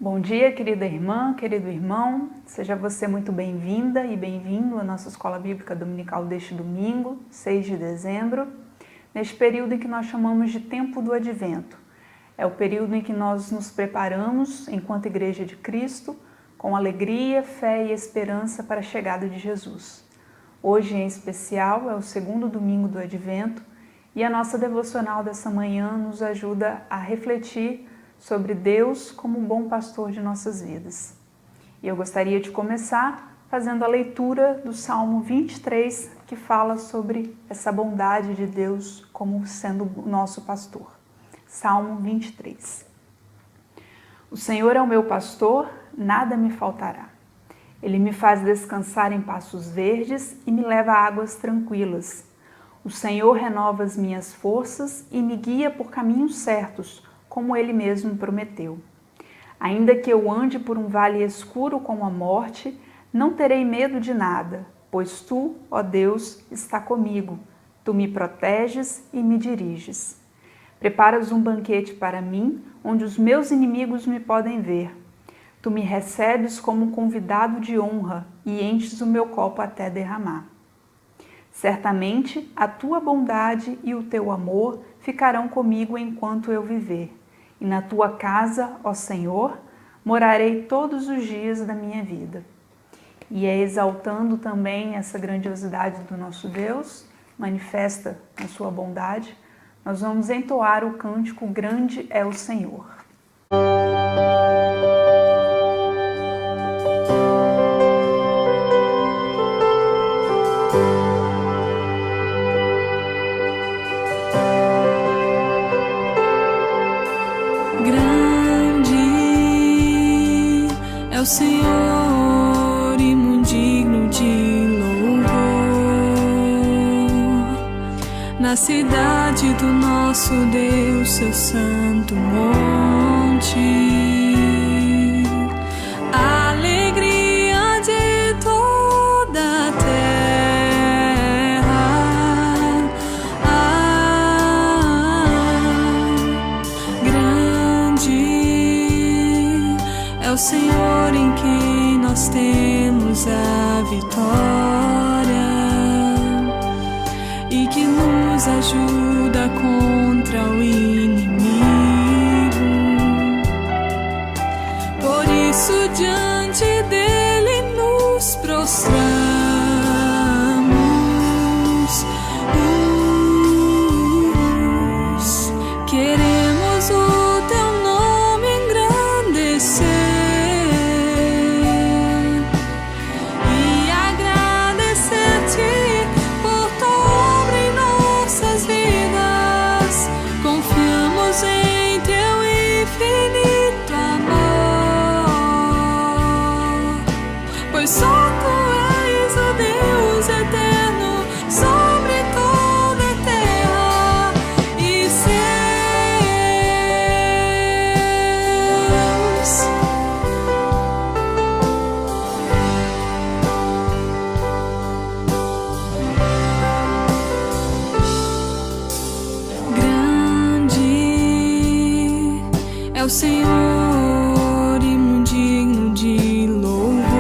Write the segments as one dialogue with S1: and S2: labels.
S1: Bom dia, querida irmã, querido irmão. Seja você muito bem-vinda e bem-vindo à nossa Escola Bíblica Dominical deste domingo, 6 de dezembro, neste período em que nós chamamos de Tempo do Advento. É o período em que nós nos preparamos, enquanto Igreja de Cristo, com alegria, fé e esperança para a chegada de Jesus. Hoje, em especial, é o segundo domingo do Advento e a nossa devocional dessa manhã nos ajuda a refletir sobre Deus como um bom pastor de nossas vidas. E eu gostaria de começar fazendo a leitura do Salmo 23, que fala sobre essa bondade de Deus como sendo o nosso pastor. Salmo 23. O Senhor é o meu pastor, nada me faltará. Ele me faz descansar em pastos verdes e me leva a águas tranquilas. O Senhor renova as minhas forças e me guia por caminhos certos, como Ele mesmo prometeu. Ainda que eu ande por um vale escuro como a morte, não terei medo de nada, pois Tu, ó Deus, está comigo. Tu me proteges e me diriges. Preparas um banquete para mim, onde os meus inimigos me podem ver. Tu me recebes como um convidado de honra e enches o meu copo até derramar. Certamente, a Tua bondade e o Teu amor ficarão comigo enquanto eu viver. E na Tua casa, ó Senhor, morarei todos os dias da minha vida. E é exaltando também essa grandiosidade do nosso Deus, manifesta a sua bondade, nós vamos entoar o cântico Grande é o Senhor.
S2: É o Senhor e muito digno de louvor. Na cidade do nosso Deus, seu santo monte, a alegria de toda a terra. Grande é o Senhor em quem nós temos a vitória e que nos ajuda contra o inimigo. Por isso, diante dele nos prostramos. Queremos o teu nome engrandecer e agradecer-te por tua obra em nossas vidas. Confiamos em teu infinito amor, pois só tu és o Deus eterno sobre toda a terra e céus. Grande é o Senhor e muito digno de louvor.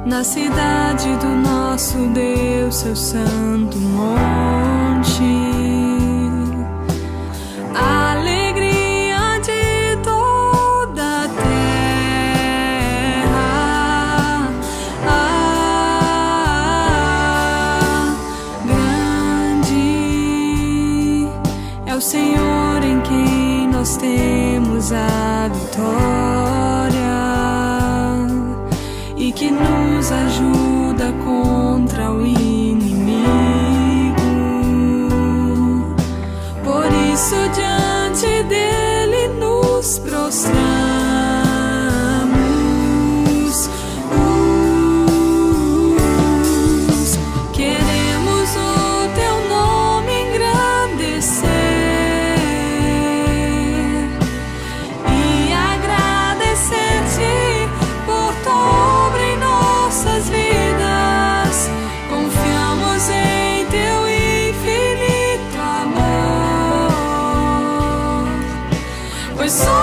S2: Na cidade do nosso Deus, seu santo monte, a alegria de toda a terra. Grande é o Senhor em quem nós temos a vitória e que nos ajuda contra o inimigo. Por isso, diante dele nos prostramos. Queremos o teu nome engrandecer e agradecer-te por tua obra em nossas vidas. Confiamos em teu infinito amor, pois só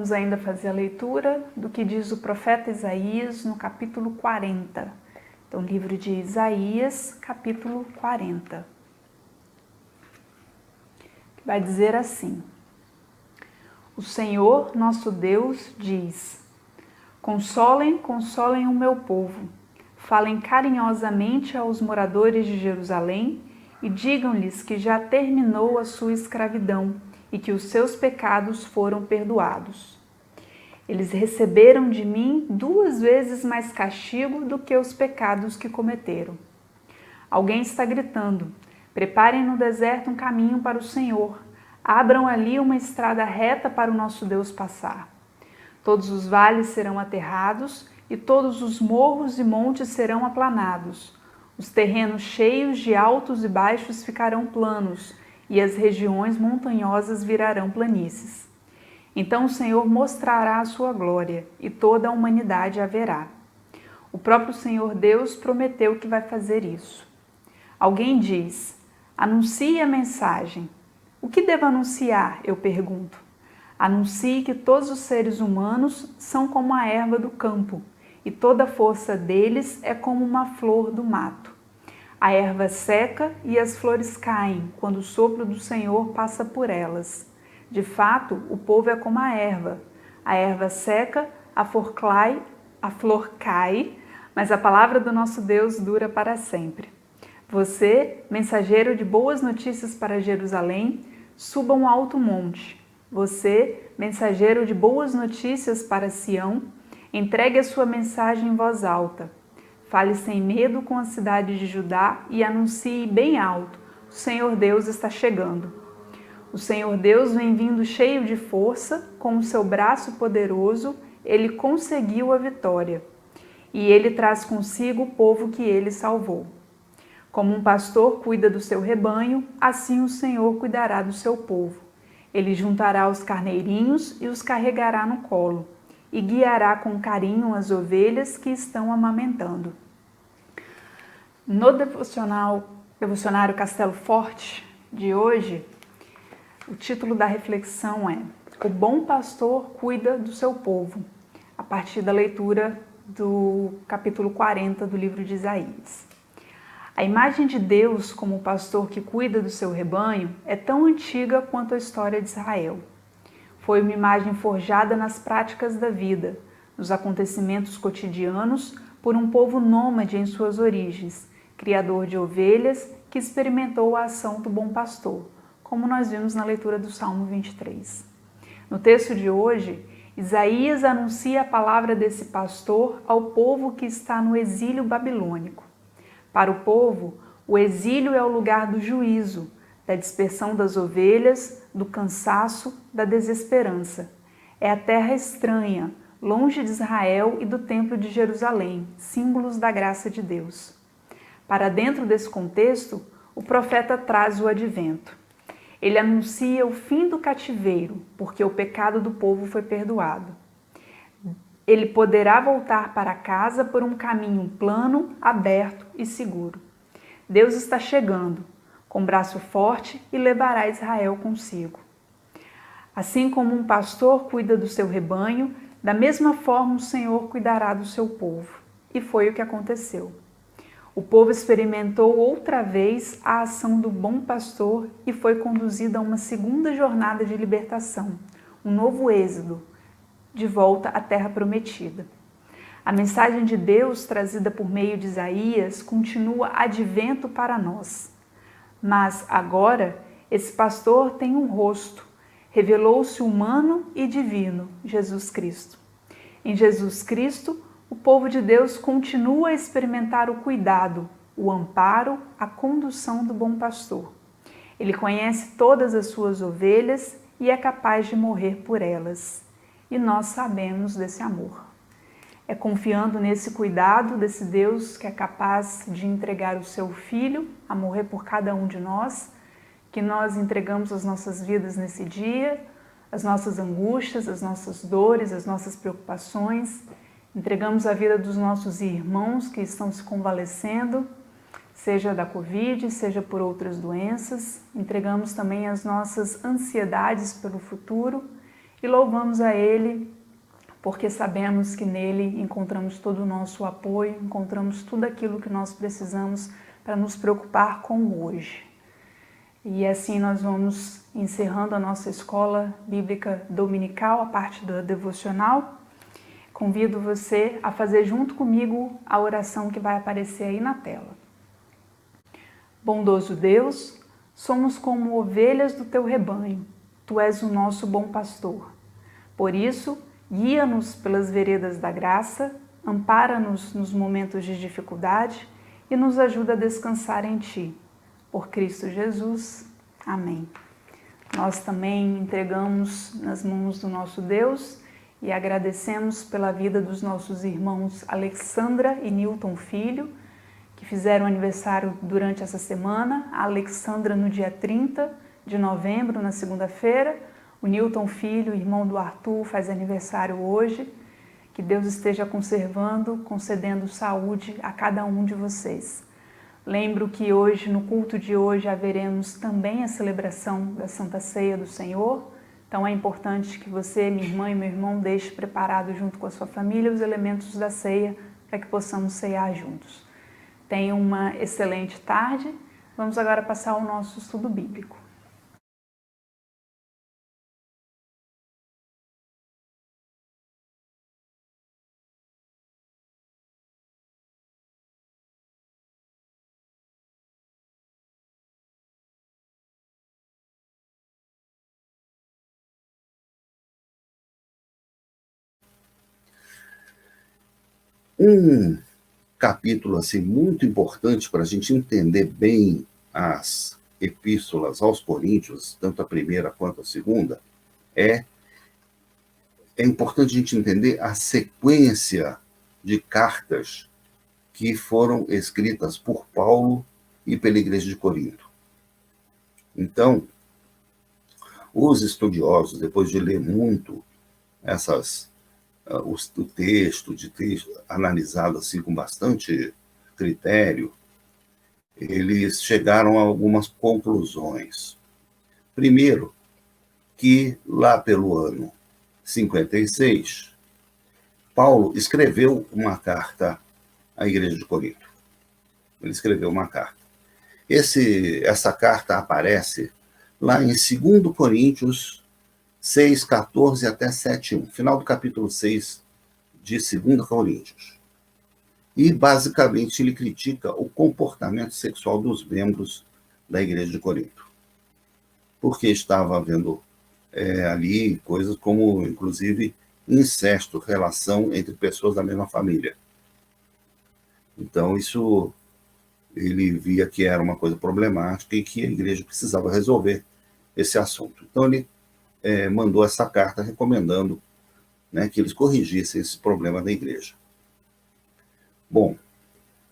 S1: vamos ainda fazer a leitura do que diz o profeta Isaías no capítulo 40. Então, livro de Isaías, capítulo 40. Que vai dizer assim: O Senhor, nosso Deus, diz: Consolem, consolem o meu povo. Falem carinhosamente aos moradores de Jerusalém e digam-lhes que já terminou a sua escravidão e que os seus pecados foram perdoados. Eles receberam de mim 2 vezes mais castigo do que os pecados que cometeram. Alguém está gritando: preparem no deserto um caminho para o Senhor, abram ali uma estrada reta para o nosso Deus passar. Todos os vales serão aterrados e todos os morros e montes serão aplanados. Os terrenos cheios de altos e baixos ficarão planos e as regiões montanhosas virarão planícies. Então o Senhor mostrará a sua glória e toda a humanidade a verá. O próprio Senhor Deus prometeu que vai fazer isso. Alguém diz: anuncie a mensagem. O que devo anunciar? Eu pergunto. Anuncie que todos os seres humanos são como a erva do campo, e toda a força deles é como uma flor do mato. A erva seca e as flores caem quando o sopro do Senhor passa por elas. De fato, o povo é como a erva seca, a flor cai, mas a palavra do nosso Deus dura para sempre. Você, mensageiro de boas notícias para Jerusalém, suba um alto monte. Você, mensageiro de boas notícias para Sião, entregue a sua mensagem em voz alta. Fale sem medo com a cidade de Judá e anuncie bem alto: o Senhor Deus está chegando. O Senhor Deus vem vindo cheio de força, com o seu braço poderoso, ele conseguiu a vitória. E ele traz consigo o povo que ele salvou. Como um pastor cuida do seu rebanho, assim o Senhor cuidará do seu povo. Ele juntará os carneirinhos e os carregará no colo, e guiará com carinho as ovelhas que estão amamentando. No devocionário Castelo Forte de hoje, o título da reflexão é: O bom pastor cuida do seu povo, a partir da leitura do capítulo 40 do livro de Isaías. A imagem de Deus como pastor que cuida do seu rebanho é tão antiga quanto a história de Israel. Foi uma imagem forjada nas práticas da vida, nos acontecimentos cotidianos, por um povo nômade em suas origens, criador de ovelhas que experimentou a ação do bom pastor, como nós vimos na leitura do Salmo 23. No texto de hoje, Isaías anuncia a palavra desse pastor ao povo que está no exílio babilônico. Para o povo, o exílio é o lugar do juízo, da dispersão das ovelhas, do cansaço, da desesperança. É a terra estranha, longe de Israel e do Templo de Jerusalém, símbolos da graça de Deus. Para dentro desse contexto, o profeta traz o advento. Ele anuncia o fim do cativeiro, porque o pecado do povo foi perdoado. Ele poderá voltar para casa por um caminho plano, aberto e seguro. Deus está chegando, com braço forte, e levará Israel consigo. Assim como um pastor cuida do seu rebanho, da mesma forma o Senhor cuidará do seu povo. E foi o que aconteceu. O povo experimentou outra vez a ação do bom pastor e foi conduzido a uma segunda jornada de libertação, um novo êxodo, de volta à terra prometida. A mensagem de Deus trazida por meio de Isaías continua advento para nós. Mas agora, esse pastor tem um rosto, revelou-se humano e divino, Jesus Cristo. Em Jesus Cristo, o povo de Deus continua a experimentar o cuidado, o amparo, a condução do bom pastor. Ele conhece todas as suas ovelhas e é capaz de morrer por elas. E nós sabemos desse amor. É confiando nesse cuidado desse Deus que é capaz de entregar o seu Filho a morrer por cada um de nós, que nós entregamos as nossas vidas nesse dia, as nossas angústias, as nossas dores, as nossas preocupações. Entregamos a vida dos nossos irmãos que estão se convalescendo, seja da Covid, seja por outras doenças. Entregamos também as nossas ansiedades pelo futuro e louvamos a Ele porque sabemos que nele encontramos todo o nosso apoio, encontramos tudo aquilo que nós precisamos para nos preocupar com hoje. E assim nós vamos encerrando a nossa escola bíblica dominical, a parte da devocional. Convido você a fazer junto comigo a oração que vai aparecer aí na tela. Bondoso Deus, somos como ovelhas do teu rebanho. Tu és o nosso bom pastor. Por isso, guia-nos pelas veredas da graça, ampara-nos nos momentos de dificuldade e nos ajuda a descansar em Ti. Por Cristo Jesus. Amém. Nós também entregamos nas mãos do nosso Deus e agradecemos pela vida dos nossos irmãos Alexandra e Newton Filho, que fizeram aniversário durante essa semana. A Alexandra no dia 30 de novembro, na segunda-feira. O Newton Filho, irmão do Arthur, faz aniversário hoje. Que Deus esteja conservando, concedendo saúde a cada um de vocês. Lembro que hoje, no culto de hoje, haveremos também a celebração da Santa Ceia do Senhor. Então é importante que você, minha irmã e meu irmão, deixe preparado junto com a sua família os elementos da ceia para que possamos ceiar juntos. Tenham uma excelente tarde. Vamos agora passar o nosso estudo bíblico.
S3: Um capítulo assim, muito importante para a gente entender bem as epístolas aos Coríntios, tanto a primeira quanto a segunda, é importante a gente entender a sequência de cartas que foram escritas por Paulo e pela Igreja de Corinto. Então, os estudiosos, depois de ler muito o texto, de ter analisado assim com bastante critério, eles chegaram a algumas conclusões. Primeiro, que lá pelo ano 56, Paulo escreveu uma carta à Igreja de Corinto. Ele escreveu uma carta. Essa carta aparece lá em 2 Coríntios 6, 14 até 7, 1, final do capítulo 6 de 2 Coríntios. E, basicamente, ele critica o comportamento sexual dos membros da Igreja de Corinto. Porque estava havendo ali coisas como, inclusive, incesto, relação entre pessoas da mesma família. Então, isso ele via que era uma coisa problemática e que a igreja precisava resolver esse assunto. Então, ele mandou essa carta recomendando, né, que eles corrigissem esse problema da igreja. Bom,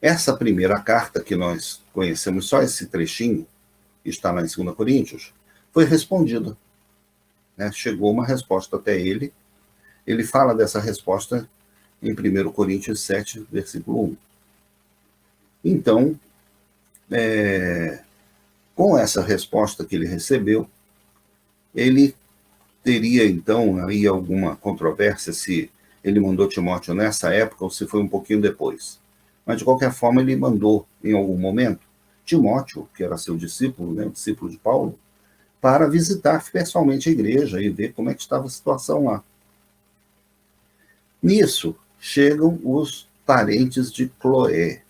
S3: essa primeira carta que nós conhecemos, só esse trechinho, que está lá em 2 Coríntios, foi respondida. Né? Chegou uma resposta até ele. Ele fala dessa resposta em 1 Coríntios 7, versículo 1. Então, com essa resposta que ele recebeu, ele teria, então, aí alguma controvérsia se ele mandou Timóteo nessa época ou se foi um pouquinho depois. Mas, de qualquer forma, ele mandou, em algum momento, Timóteo, que era seu discípulo, né, o discípulo de Paulo, para visitar pessoalmente a igreja e ver como é que estava a situação lá. Nisso, chegam os parentes de Cloé.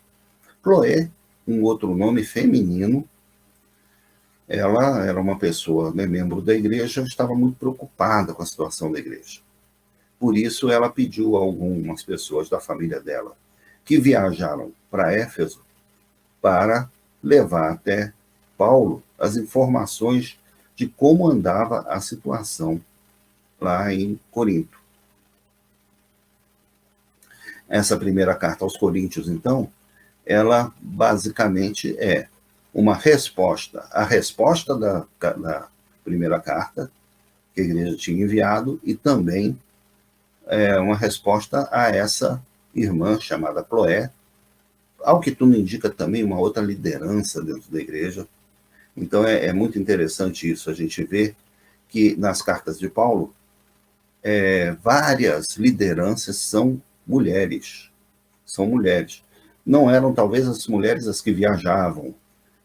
S3: Cloé, um outro nome feminino, ela era uma pessoa, né, membro da igreja, estava muito preocupada com a situação da igreja. Por isso, ela pediu a algumas pessoas da família dela que viajaram para Éfeso para levar até Paulo as informações de como andava a situação lá em Corinto. Essa primeira carta aos Coríntios, então, ela basicamente é uma resposta, a resposta da primeira carta que a igreja tinha enviado e também uma resposta a essa irmã chamada Cloé, ao que tudo indica também uma outra liderança dentro da igreja. Então é muito interessante isso, a gente vê que nas cartas de Paulo, várias lideranças são mulheres. São mulheres. Não eram, talvez, as mulheres as que viajavam.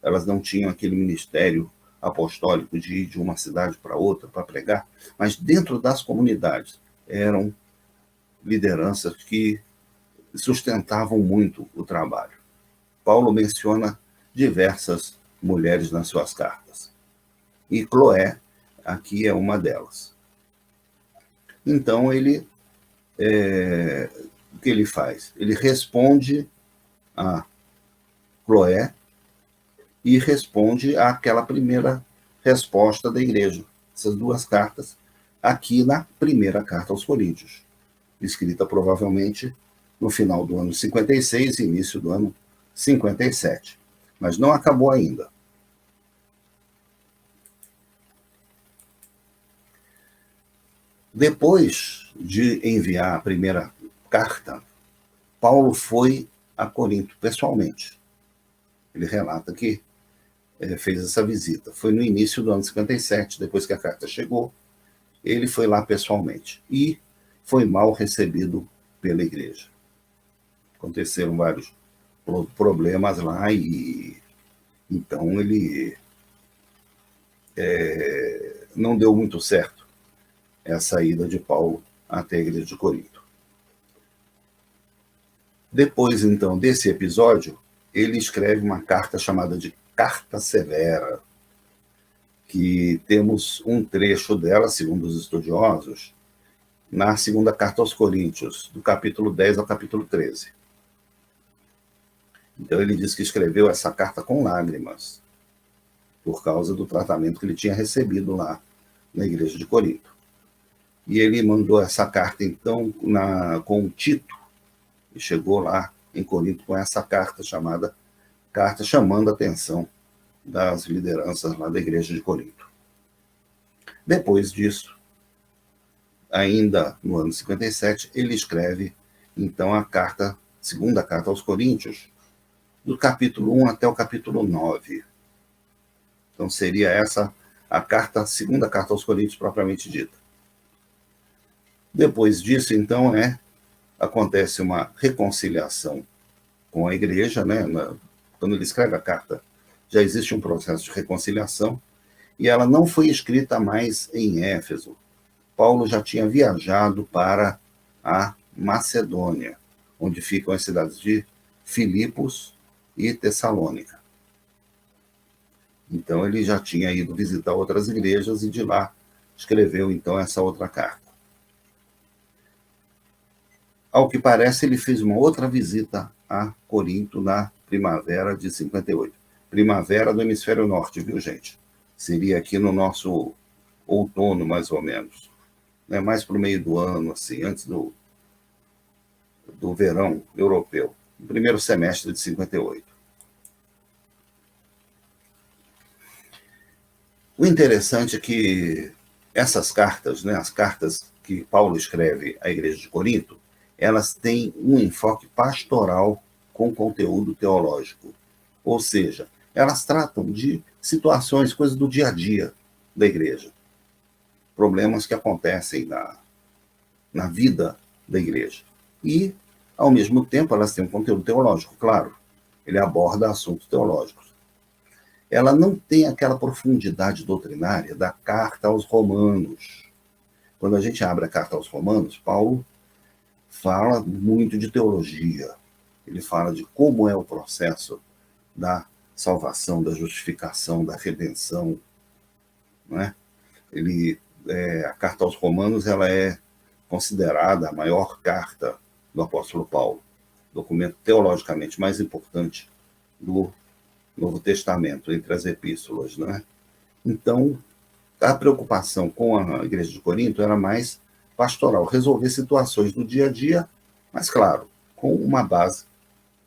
S3: Elas não tinham aquele ministério apostólico de ir de uma cidade para outra para pregar, mas dentro das comunidades eram lideranças que sustentavam muito o trabalho. Paulo menciona diversas mulheres nas suas cartas. E Cloé aqui é uma delas. Então, o que ele faz? Ele responde a Cloé e responde àquela primeira resposta da igreja. Essas duas cartas, aqui na primeira carta aos Coríntios, escrita provavelmente no final do ano 56 e início do ano 57. Mas não acabou ainda. Depois de enviar a primeira carta, Paulo foi a Corinto pessoalmente. Ele relata que fez essa visita. Foi no início do ano 57, depois que a carta chegou, ele foi lá pessoalmente. E foi mal recebido pela igreja. Aconteceram vários problemas lá e então ele não deu muito certo essa ida de Paulo até a igreja de Corinto. Depois, então, desse episódio, ele escreve uma carta chamada de Carta Severa, que temos um trecho dela, segundo os estudiosos, na segunda carta aos Coríntios, do capítulo 10 ao capítulo 13. Então ele diz que escreveu essa carta com lágrimas, por causa do tratamento que ele tinha recebido lá na igreja de Corinto. E ele mandou essa carta, então, com Tito, e chegou lá em Corinto com essa carta chamando a atenção das lideranças lá da igreja de Corinto. Depois disso, ainda no ano 57, ele escreve, então, a segunda carta aos Coríntios, do capítulo 1 até o capítulo 9. Então, seria essa a segunda carta aos Coríntios propriamente dita. Depois disso, então, acontece uma reconciliação com a igreja, né? Quando ele escreve a carta, já existe um processo de reconciliação, e ela não foi escrita mais em Éfeso. Paulo já tinha viajado para a Macedônia, onde ficam as cidades de Filipos e Tessalônica. Então ele já tinha ido visitar outras igrejas e de lá escreveu então essa outra carta. Ao que parece, ele fez uma outra visita a Corinto na primavera de 58. Primavera do hemisfério norte, viu, gente? Seria aqui no nosso outono, mais ou menos. Mais para o meio do ano, assim, antes do verão europeu. No primeiro semestre de 58. O interessante é que essas cartas, as cartas que Paulo escreve à igreja de Corinto, elas têm um enfoque pastoral com conteúdo teológico. Ou seja, elas tratam de situações, coisas do dia a dia da igreja. Problemas que acontecem na vida da igreja. E, ao mesmo tempo, elas têm um conteúdo teológico, claro. Ele aborda assuntos teológicos. Ela não tem aquela profundidade doutrinária da carta aos Romanos. Quando a gente abre a carta aos Romanos, Paulo fala muito de teologia. Ele fala de como é o processo da salvação, da justificação, da redenção. Não é? A carta aos Romanos ela é considerada a maior carta do apóstolo Paulo, documento teologicamente mais importante do Novo Testamento, entre as epístolas. Não é? Então, a preocupação com a igreja de Corinto era mais pastoral, resolver situações do dia a dia, mas, claro, com uma base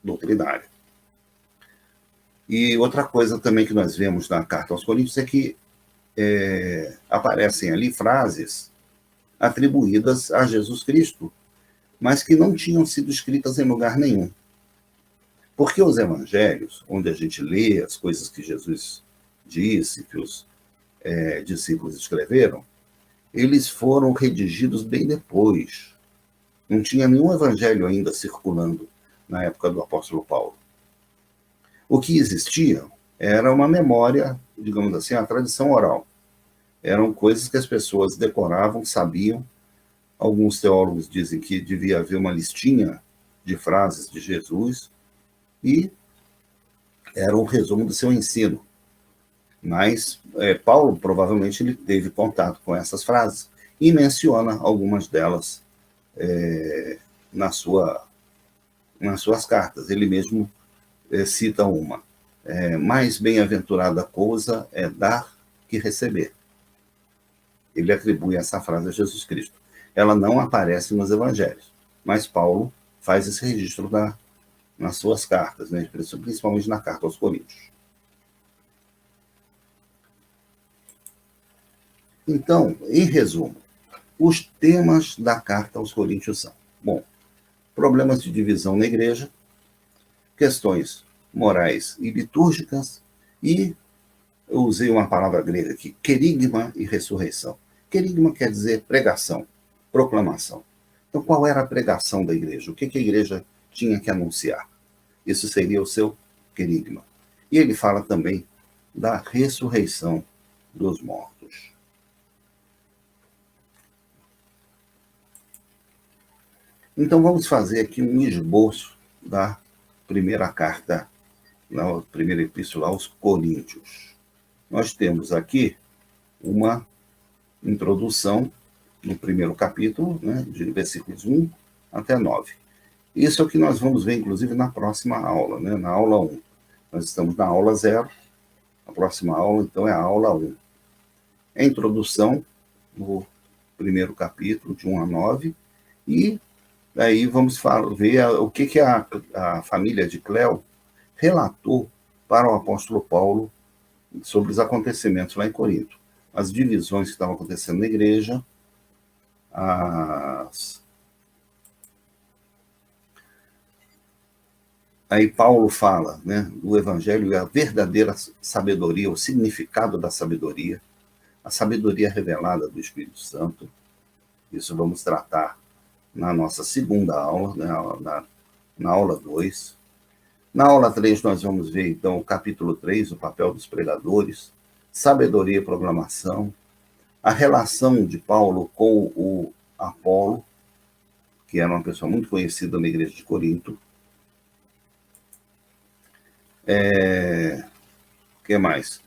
S3: doutrinária. E outra coisa também que nós vemos na carta aos Coríntios é que aparecem ali frases atribuídas a Jesus Cristo, mas que não tinham sido escritas em lugar nenhum. Porque os evangelhos, onde a gente lê as coisas que Jesus disse, que os discípulos escreveram, eles foram redigidos bem depois. Não tinha nenhum evangelho ainda circulando na época do apóstolo Paulo. O que existia era uma memória, digamos assim, a tradição oral. Eram coisas que as pessoas decoravam, sabiam. Alguns teólogos dizem que devia haver uma listinha de frases de Jesus e era um resumo do seu ensino. Mas Paulo, provavelmente, ele teve contato com essas frases e menciona algumas delas nas suas cartas. Ele mesmo cita uma. Mais bem-aventurada coisa é dar que receber. Ele atribui essa frase a Jesus Cristo. Ela não aparece nos evangelhos, mas Paulo faz esse registro nas suas cartas, né? Principalmente na carta aos Coríntios. Então, em resumo, os temas da carta aos Coríntios são: bom, problemas de divisão na igreja, questões morais e litúrgicas, e eu usei uma palavra grega aqui, querigma e ressurreição. Querigma quer dizer pregação, proclamação. Então, qual era a pregação da igreja? O que a igreja tinha que anunciar? Isso seria o seu querigma. E ele fala também da ressurreição dos mortos. Então, vamos fazer aqui um esboço da primeira carta, na primeira epístola aos Coríntios. Nós temos aqui uma introdução no primeiro capítulo, né, de versículos 1 até 9. Isso é o que nós vamos ver, inclusive, na próxima aula, né, na aula 1. Nós estamos na aula 0, a próxima aula, então, é a aula 1. É a introdução no primeiro capítulo, de 1 a 9, e daí vamos ver o que a família de Cléo relatou para o apóstolo Paulo sobre os acontecimentos lá em Corinto. As divisões que estavam acontecendo na igreja, Aí Paulo fala, né, do evangelho e a verdadeira sabedoria, o significado da sabedoria, a sabedoria revelada do Espírito Santo. Isso vamos tratar na nossa segunda aula, né, na aula 2. Na aula 3 nós vamos ver, então, o capítulo 3, o papel dos pregadores, sabedoria e proclamação, a relação de Paulo com o Apolo, que era uma pessoa muito conhecida na igreja de Corinto. Que mais?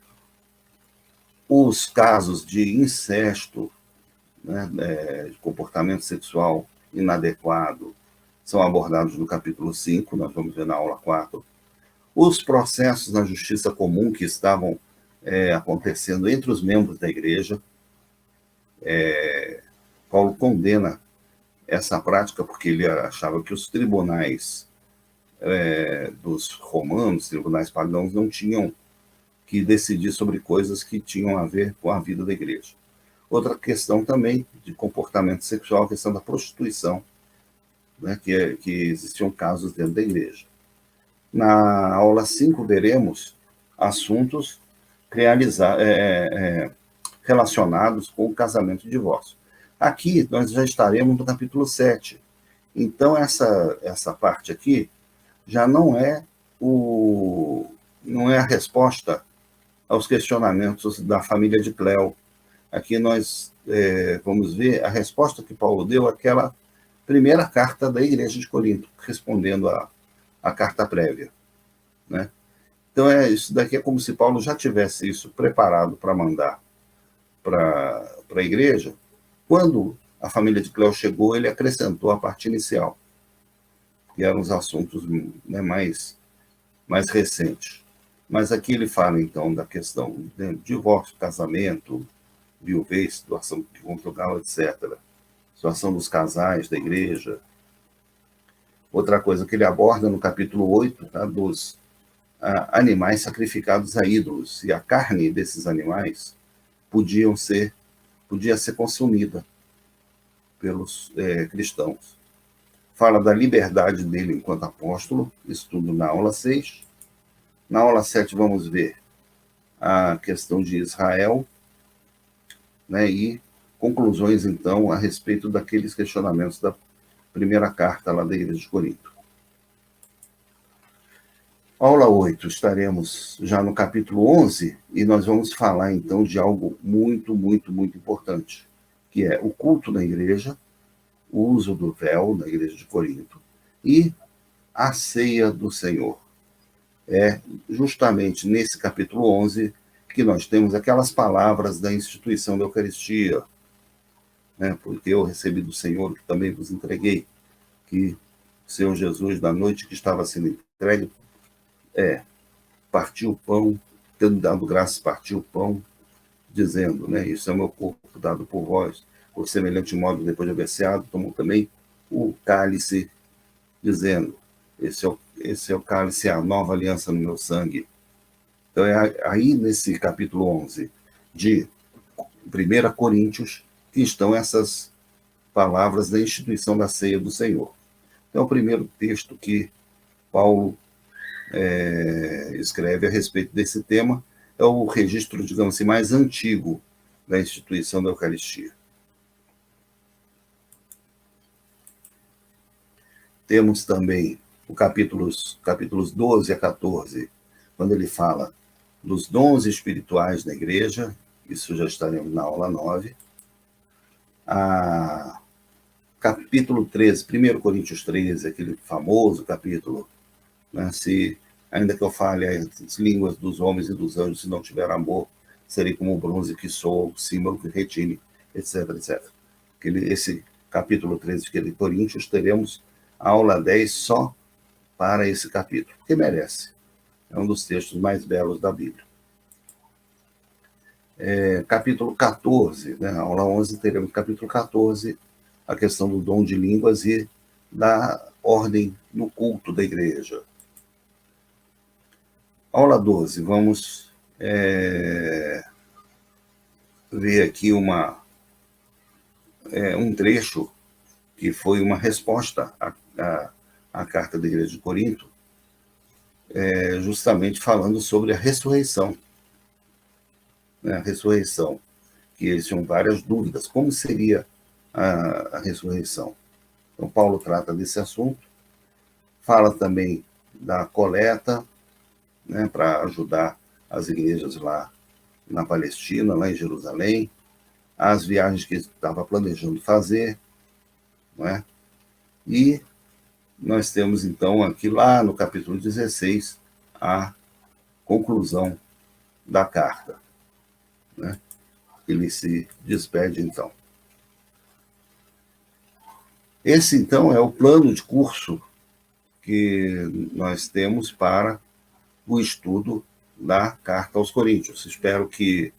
S3: Os casos de incesto, né, de comportamento sexual inadequado, são abordados no capítulo 5, nós vamos ver na aula 4. Os processos na justiça comum que estavam acontecendo entre os membros da igreja. Paulo condena essa prática porque ele achava que os tribunais dos romanos, tribunais pagãos, não tinham que decidir sobre coisas que tinham a ver com a vida da igreja. Outra questão também de comportamento sexual, a questão da prostituição, né, que existiam casos dentro da igreja. Na aula 5 veremos assuntos relacionados com o casamento e divórcio. Aqui nós já estaremos no capítulo 7. Então essa parte aqui já não é a resposta aos questionamentos da família de Cléo. Aqui nós vamos ver a resposta que Paulo deu àquela primeira carta da igreja de Corinto, respondendo à carta prévia, né? Então, isso daqui é como se Paulo já tivesse isso preparado para mandar para a igreja. Quando a família de Cléo chegou, ele acrescentou a parte inicial, que eram os assuntos, né, mais recentes. Mas aqui ele fala, então, da questão de divórcio, casamento, viuvez, situação conjugal, etc. Situação dos casais da igreja. Outra coisa que ele aborda no capítulo 8, tá, dos animais sacrificados a ídolos, e a carne desses animais podia ser consumida pelos cristãos. Fala da liberdade dele enquanto apóstolo, isso tudo na aula 6. Na aula 7 vamos ver a questão de Israel, né, e conclusões, então, a respeito daqueles questionamentos da primeira carta lá da Igreja de Corinto. Aula 8, estaremos já no capítulo 11, e nós vamos falar, então, de algo muito, muito, muito importante, que é o culto na igreja, o uso do véu na Igreja de Corinto e a ceia do Senhor. É justamente nesse capítulo 11 que nós temos aquelas palavras da instituição da Eucaristia, né? Porque eu recebi do Senhor, que também vos entreguei, que o Senhor Jesus, na noite que estava sendo entregue, partiu o pão, tendo dado graças, partiu o pão, dizendo, né, isso é o meu corpo dado por vós, por semelhante modo, depois de haver ceado, tomou também o cálice, dizendo, esse é o cálice, é a nova aliança no meu sangue. Então, é aí nesse capítulo 11 de 1 Coríntios que estão essas palavras da instituição da ceia do Senhor. Então, é o primeiro texto que Paulo escreve a respeito desse tema, é o registro, digamos assim, mais antigo da instituição da Eucaristia. Temos também o capítulos 12 a 14, quando ele fala dos dons espirituais na igreja, isso já estaremos na aula 9. Capítulo 13, 1 Coríntios 13, aquele famoso capítulo, né, se, ainda que eu fale as línguas dos homens e dos anjos, se não tiver amor, serei como o bronze que soa, o símbolo que retine, etc, etc. Esse capítulo 13 de Coríntios, teremos a aula 10 só para esse capítulo, porque merece. É um dos textos mais belos da Bíblia. Capítulo 14, né, aula 11, teremos capítulo 14, a questão do dom de línguas e da ordem no culto da igreja. Aula 12, vamos ver aqui um trecho que foi uma resposta à carta da Igreja de Corinto, justamente falando sobre a ressurreição. Né, a ressurreição, que eles tinham várias dúvidas. Como seria a ressurreição? Então, Paulo trata desse assunto, fala também da coleta, né, para ajudar as igrejas lá na Palestina, lá em Jerusalém, as viagens que ele estava planejando fazer, não é? E nós temos, então, aqui lá no capítulo 16, a conclusão da carta, né? Ele se despede, então. Esse, então, é o plano de curso que nós temos para o estudo da Carta aos Coríntios. Espero que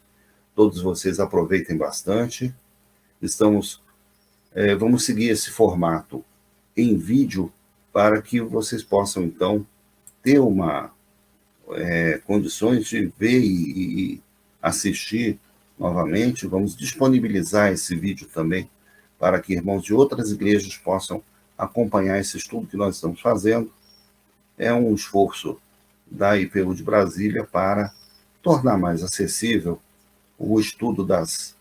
S3: todos vocês aproveitem bastante. Vamos seguir esse formato em vídeo para que vocês possam, então, ter condições de ver e assistir novamente. Vamos disponibilizar esse vídeo também para que irmãos de outras igrejas possam acompanhar esse estudo que nós estamos fazendo. É um esforço da IPU de Brasília para tornar mais acessível o estudo das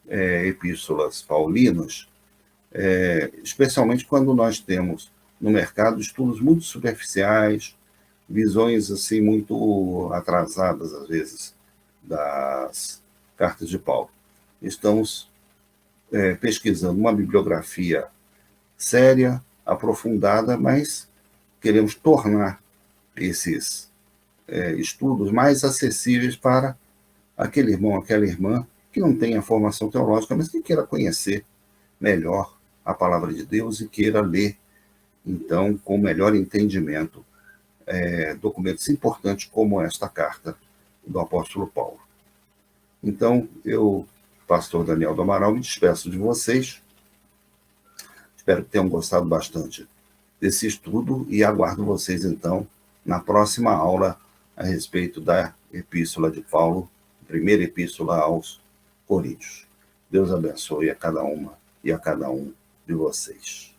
S3: epístolas paulinas, especialmente quando nós temos no mercado estudos muito superficiais, visões assim muito atrasadas, às vezes, das cartas de Paulo. Estamos pesquisando uma bibliografia séria, aprofundada, mas queremos tornar esses estudos mais acessíveis para aquele irmão, aquela irmã que não tem a formação teológica, mas que queira conhecer melhor a palavra de Deus e queira ler, então, com melhor entendimento, documentos importantes como esta carta do apóstolo Paulo. Então, eu, pastor Daniel do Amaral, me despeço de vocês. Espero que tenham gostado bastante desse estudo e aguardo vocês, então, na próxima aula a respeito da epístola de Paulo, primeira epístola aos Coríntios. Deus abençoe a cada uma e a cada um de vocês.